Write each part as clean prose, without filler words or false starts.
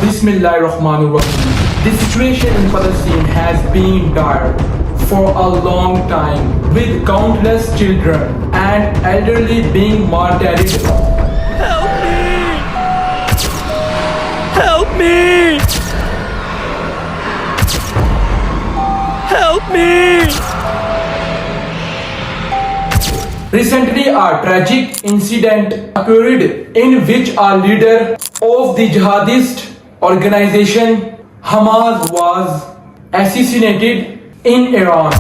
Bismillahirrahmanirrahim. The situation in Palestine has been dire for a long time, with countless children and elderly being martyred. Help me! Help me! Help me! Recently, a tragic incident occurred in which a leader of the jihadist organization Hamas was assassinated in Iran.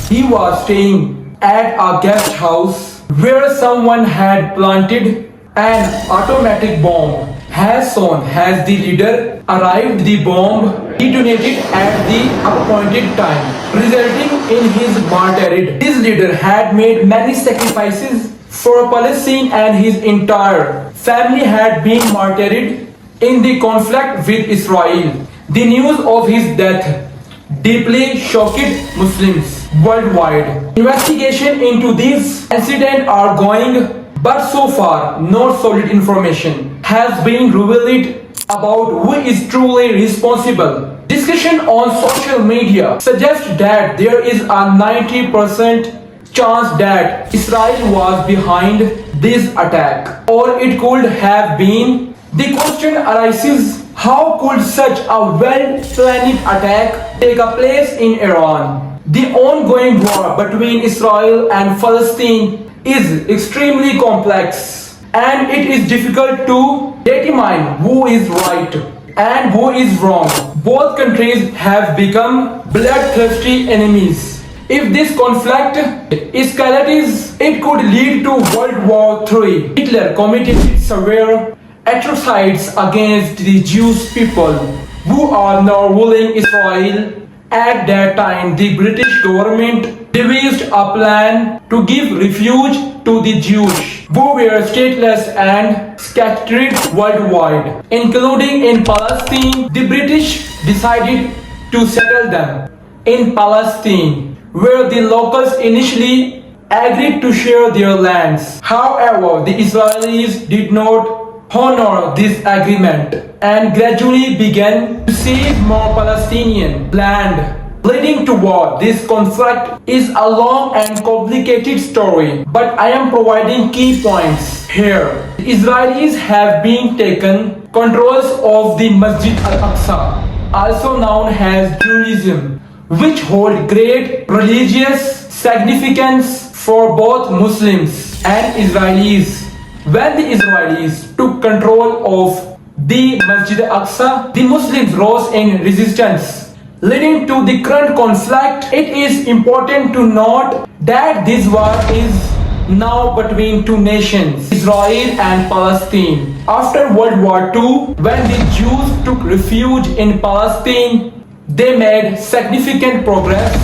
He was staying at a guest house where someone had planted an automatic bomb. As soon as the leader arrived, the bomb detonated at the appointed time, resulting in his martyrdom. This leader had made many sacrifices for Palestine, and his entire family had been martyred in the conflict with Israel. The news of his death deeply shocked Muslims worldwide. Investigation into this incident are going, but so far no solid information has been revealed about who is truly responsible. Discussion on social media suggests that there is a 90% chance that Israel was behind this attack, or it could have been. The question arises, how could such a well-planned attack take place in Iran? The ongoing war between Israel and Palestine is extremely complex, and it is difficult to determine who is right and who is wrong. Both countries have become bloodthirsty enemies. If this conflict escalates, it could lead to World War III. Hitler committed severe atrocities against the Jewish people who are now ruling Israel. At that time, the British government devised a plan to give refuge to the Jews who were stateless and scattered worldwide, including in Palestine. The British decided to settle them in Palestine, where the locals initially agreed to share their lands. However, the Israelis did not honor this agreement and gradually began to seize more Palestinian land, leading to war. This conflict is a long and complicated story, but I am providing key points here. The Israelis have been taken controls of the Masjid al-Aqsa, also known as Judaism, which hold great religious significance for both Muslims and Israelis. When the Israelis took control of the Masjid al-Aqsa, the Muslims rose in resistance, leading to the current conflict. It is important to note that this war is now between two nations, Israel and Palestine. After World War II, when the Jews took refuge in Palestine, they made significant progress,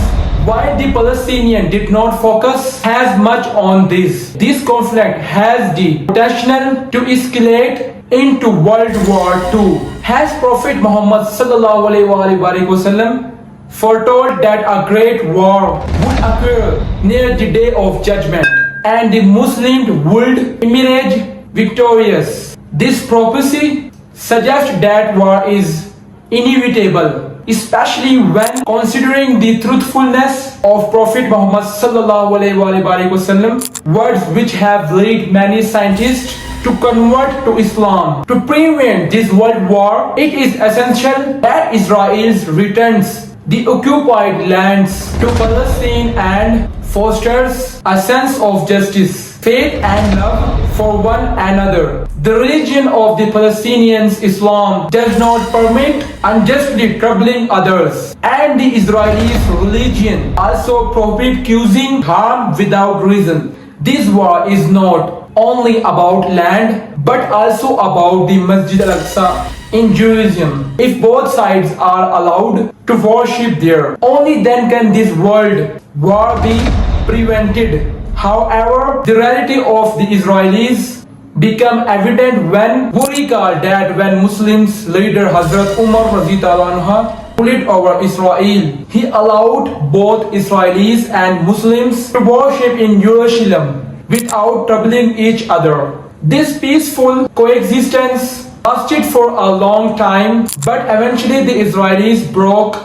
while the Palestinians did not focus as much on this. This conflict has the potential to escalate into World War II. Has Prophet Muhammad sallallahu alaihi wasallam foretold that a great war would occur near the day of judgment, and the Muslims would emerge victorious. This prophecy suggests that war is inevitable, especially when considering the truthfulness of Prophet Muhammad sallallahu alaihi wasallam, words which have led many scientists to convert to Islam. To prevent this world war, it is essential that Israel returns the occupied lands to Palestine and fosters a sense of justice, faith and love for one another. The religion of the Palestinians, Islam, does not permit unjustly troubling others, and the Israelis' religion also prohibits causing harm without reason. This war is not only about land, but also about the Masjid al-Aqsa in Jerusalem. If both sides are allowed to worship there, only then can this world war be prevented. However, the reality of the Israelis become evident when we recall that when Muslims leader Hazrat Umar radhiyallahu anhu ruled over Israel, he allowed both Israelis and Muslims to worship in Jerusalem without troubling each other. This peaceful coexistence lasted for a long time, but eventually the Israelis broke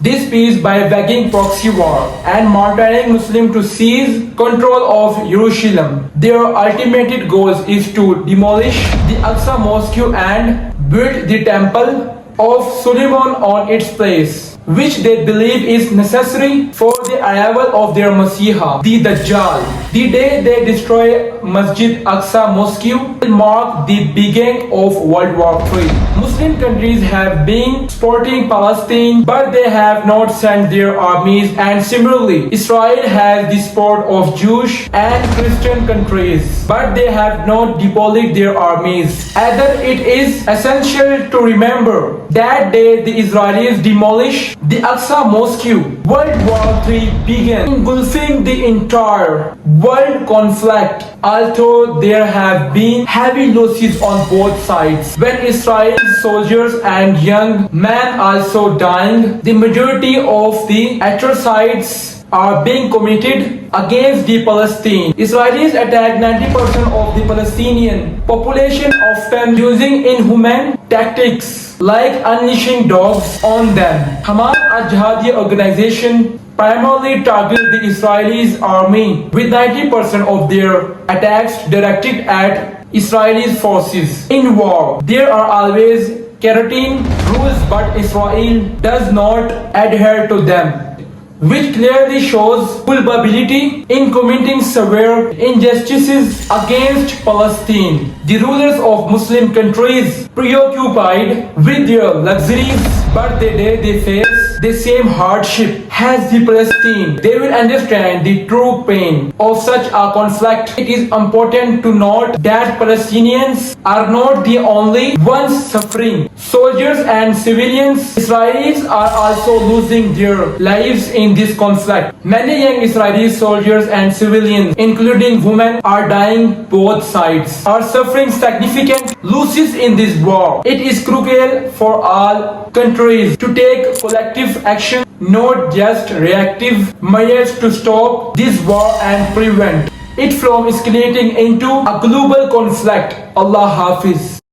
this peace by waging proxy war and martyring Muslims to seize control of Jerusalem. Their ultimate goal is to demolish the Aqsa Mosque and build the Temple of Solomon on its place, which they believe is necessary for the arrival of their Messiah, the Dajjal. The day they destroy Masjid Aqsa Mosque will mark the beginning of World War III. Muslim countries have been supporting Palestine, but they have not sent their armies, and similarly, Israel has the support of Jewish and Christian countries, but they have not deployed their armies. Either it is essential to remember that day the Israelis demolished the Aqsa Mosque, World War III began, engulfing the entire world conflict. Although there have been heavy losses on both sides, when Israel's soldiers and young men also dying, the majority of the atrocities are being committed against the Palestine. Israelis attack 90% of the Palestinian population, often using inhuman tactics like unleashing dogs on them. Hamas, a jihadi organization, primarily target the Israeli army, with 90% of their attacks directed at Israeli forces. In war, there are always carotene rules, but Israel does not adhere to them, which clearly shows culpability in committing severe injustices against Palestine. The rulers of Muslim countries, preoccupied with their luxuries, but the day they face the same hardship as the Palestine, they will understand the true pain of such a conflict. It is important to note that Palestinians are not the only ones suffering. Soldiers and civilians, Israelis are also losing their lives in this conflict. Many young Israeli soldiers and civilians, including women, are dying. Both sides are suffering significant losses in this war. It is crucial for all countries to take collective action, not just reactive measures, to stop this war and prevent it from escalating into a global conflict. Allah Hafiz.